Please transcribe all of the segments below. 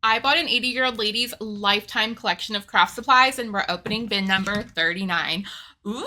I bought an 80-year-old lady's lifetime collection of craft supplies, and we're opening bin number 39. Ooh,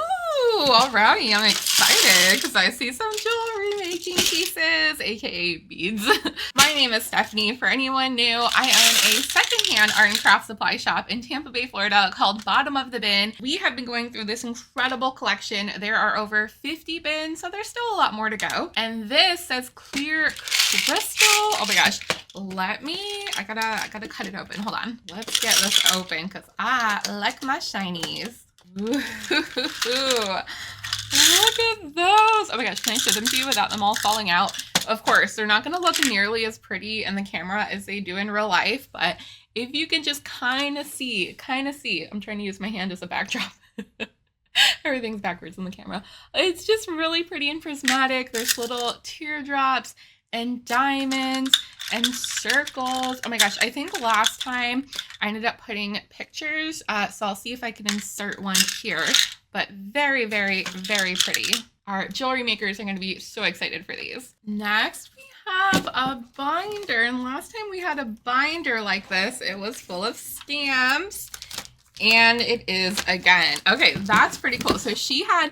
alrighty, I'm excited because I see some jewelry making pieces, aka beads. My name is Stephanie. For anyone new, I own a secondhand art and craft supply shop in Tampa Bay, Florida called Bottom of the Bin. We have been going through this incredible collection. There are over 50 bins, so there's still a lot more to go. And this says clear crystal. Oh my gosh. I gotta cut it open. Hold on. Let's get this open because I like my shinies. Ooh, look at those. Oh my gosh, can I show them to you without them all falling out? Of course, they're not gonna look nearly as pretty in the camera as they do in real life, but if you can just kind of see, I'm trying to use my hand as a backdrop. Everything's backwards in the camera. It's just really pretty and prismatic. There's little teardrops and diamonds and circles. Oh my gosh, I think last time I ended up putting pictures, so I'll see if I can insert one here, but very, very, very pretty. Our jewelry makers are going to be so excited for these. Next, we have a binder, and last time we had a binder like this, it was full of stamps, and it is again. Okay, that's pretty cool. So she had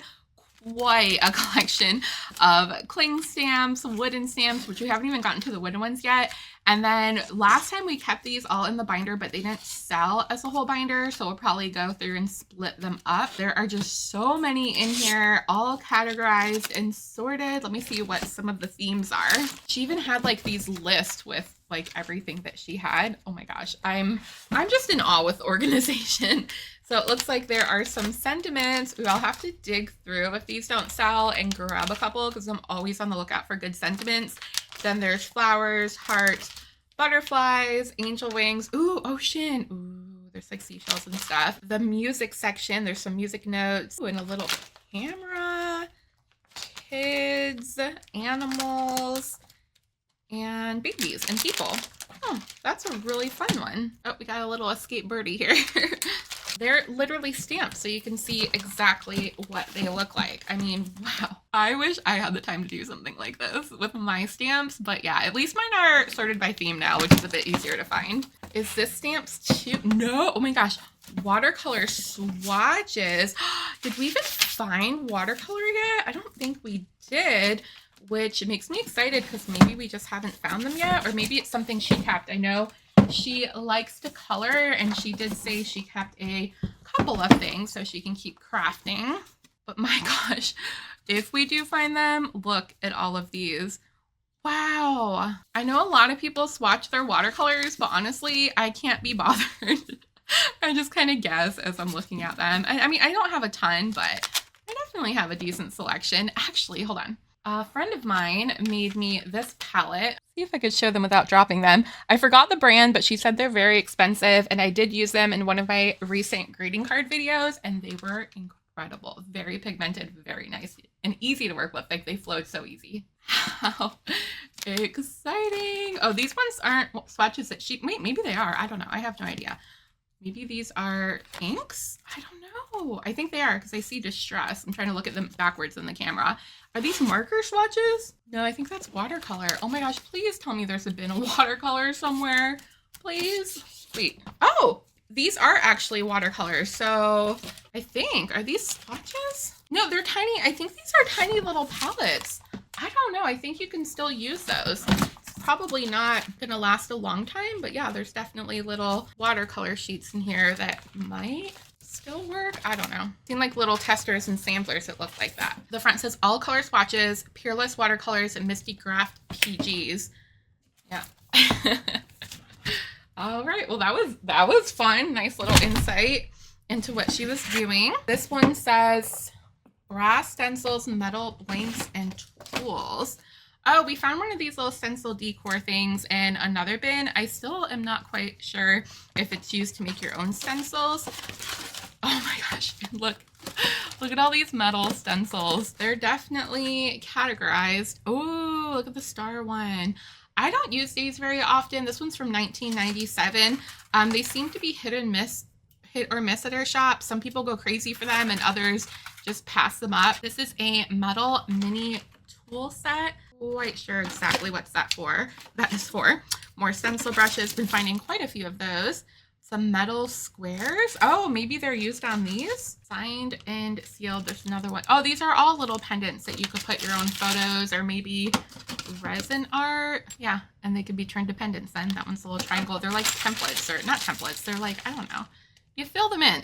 quite a collection of cling stamps, wooden stamps, which we haven't even gotten to the wooden ones yet. And then last time we kept these all in the binder, but they didn't sell as a whole binder, so we'll probably go through and split them up. There are just so many in here, all categorized and sorted. Let me see what some of the themes are. She even had like these lists with like everything that she had. Oh my gosh, I'm just in awe with organization. So it looks like there are some sentiments. We all have to dig through if these don't sell and grab a couple because I'm always on the lookout for good sentiments. Then there's flowers, hearts, butterflies, angel wings, ooh, ocean, ooh, there's like seashells and stuff. The music section, there's some music notes, ooh, and a little camera, kids, animals, and babies and people. Oh, that's a really fun one. Oh, we got a little escape birdie here. They're literally stamped, so you can see exactly what they look like. I mean, wow. I wish I had the time to do something like this with my stamps, but yeah, at least mine are sorted by theme now, which is a bit easier to find. Is this stamps too? No, oh my gosh. Watercolor swatches. Did we even find watercolor yet? I don't think we did, which makes me excited because maybe we just haven't found them yet, or maybe it's something she kept. I know she likes to color, and she did say she kept a couple of things so she can keep crafting. But my gosh, if we do find them, look at all of these. Wow. I know a lot of people swatch their watercolors, but honestly, I can't be bothered. I just kind of guess as I'm looking at them. I mean, I don't have a ton, but I definitely have a decent selection. Actually, hold on. A friend of mine made me this palette. See if I could show them without dropping them. I forgot the brand, but she said they're very expensive, and I did use them in one of my recent greeting card videos, and they were incredible. Very pigmented, very nice, and easy to work with. Like, they flowed so easy. How exciting. Oh, these ones aren't swatches that she... Wait, maybe they are. I don't know. I have no idea. Maybe these are inks? I don't know. I think they are because I see distress. I'm trying to look at them backwards in the camera. Are these marker swatches? No, I think that's watercolor. Oh my gosh, please tell me there's a bin of watercolor somewhere. Please. Wait. Oh, these are actually watercolors. So I think, are these swatches? No, they're tiny. I think these are tiny little palettes. I don't know. I think you can still use those. Probably not gonna last a long time, but yeah, there's definitely little watercolor sheets in here that might still work. I don't know. Seem like little testers and samplers that look like that. The front says all color swatches, peerless watercolors, and Misty Graft PGs. Yeah. All right. Well, that was fun. Nice little insight into what she was doing. This one says brass stencils, metal blanks, and tools. Oh, we found one of these little stencil decor things in another bin. I still am not quite sure if it's used to make your own stencils. Oh my gosh, look at all these metal stencils. They're definitely categorized. Oh, look at the star one. I don't use these very often. This one's from 1997. They seem to be hit or miss at our shop. Some people go crazy for them and others just pass them up. This is a metal mini tool set. quite sure exactly what's that is for. More stencil brushes, been finding quite a few of those. Some metal squares. Oh, maybe they're used on these. Signed and sealed. There's another one. Oh, these are all little pendants that you could put your own photos or maybe resin art. Yeah, and they could be turned to pendants then. That one's a little triangle. They're like templates, or not templates. They're like, I don't know. You fill them in.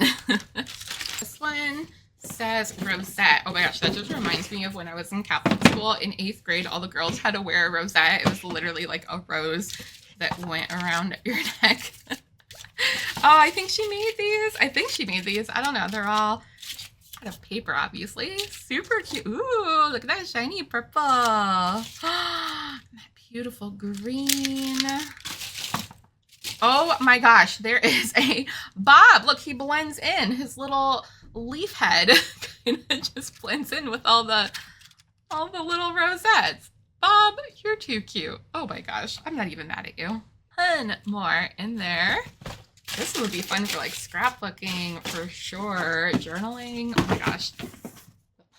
This one says rosette. Oh my gosh, that just reminds me of when I was in Catholic school in 8th grade. All the girls had to wear a rosette. It was literally like a rose that went around your neck. Oh, I think she made these. I don't know. They're all out of paper, obviously. Super cute. Ooh, look at that shiny purple. That beautiful green. Oh my gosh, there is a Bob. Look, he blends in. His little leaf head kind of just blends in with all the little rosettes. Bob, you're too cute. Oh my gosh, I'm not even mad at you. Ton more in there. This would be fun for like scrapbooking for sure. Journaling. Oh my gosh. The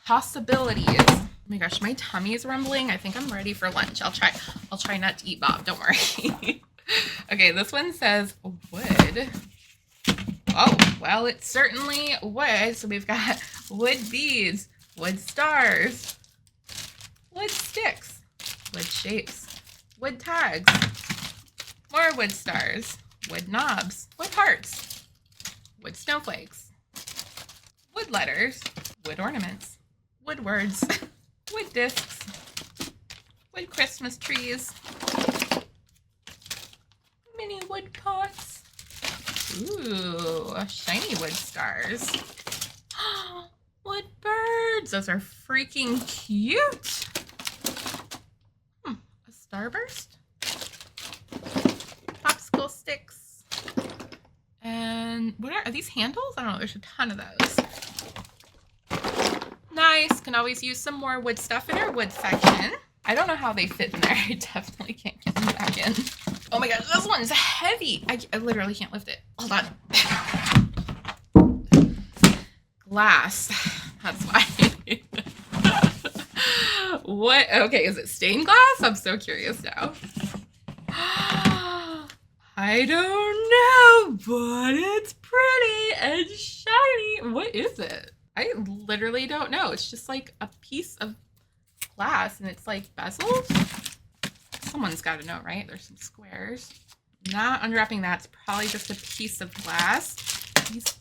possibilities. Oh my gosh, my tummy's rumbling. I think I'm ready for lunch. I'll try not to eat Bob. Don't worry. Okay, this one says wood. Oh, well, it's certainly wood. So we've got wood beads, wood stars, wood sticks, wood shapes, wood tags, more wood stars, wood knobs, wood hearts, wood snowflakes, wood letters, wood ornaments, wood words, wood discs, wood Christmas trees, mini wood pots. Ooh, shiny wood stars. Wood birds. Those are freaking cute. A starburst. Popsicle sticks. And what are these handles? I don't know. There's a ton of those. Nice. Can always use some more wood stuff in our wood section. I don't know how they fit in there. I definitely can't get them back in. Oh my gosh, this one's heavy. I literally can't lift it. Hold on. Glass. That's why. What? Okay, is it stained glass? I'm so curious now. I don't know, but it's pretty and shiny. What is it? I literally don't know. It's just like a piece of glass and it's like bezeled. Someone's got to know, right? There's some squares. Not unwrapping that. It's probably just a piece of glass.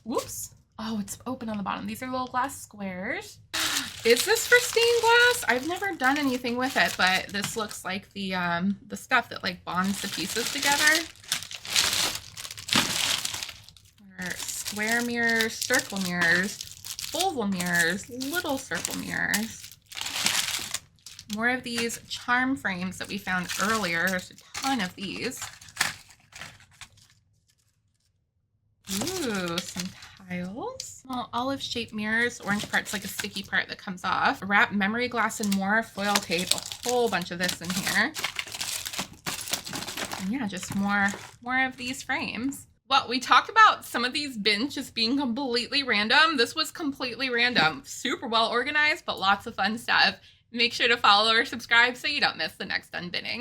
Whoops. Oh, it's open on the bottom. These are little glass squares. Is this for stained glass? I've never done anything with it, but this looks like the stuff that like bonds the pieces together. Square mirrors, circle mirrors, oval mirrors, little circle mirrors. More of these charm frames that we found earlier. There's a ton of these. Ooh, some tiles. Small olive-shaped mirrors. Orange part's like a sticky part that comes off. Wrap memory glass and more foil tape. A whole bunch of this in here. And yeah, just more of these frames. Well, we talked about some of these bins just being completely random. This was completely random. Super well organized, but lots of fun stuff. Make sure to follow or subscribe so you don't miss the next unbinning.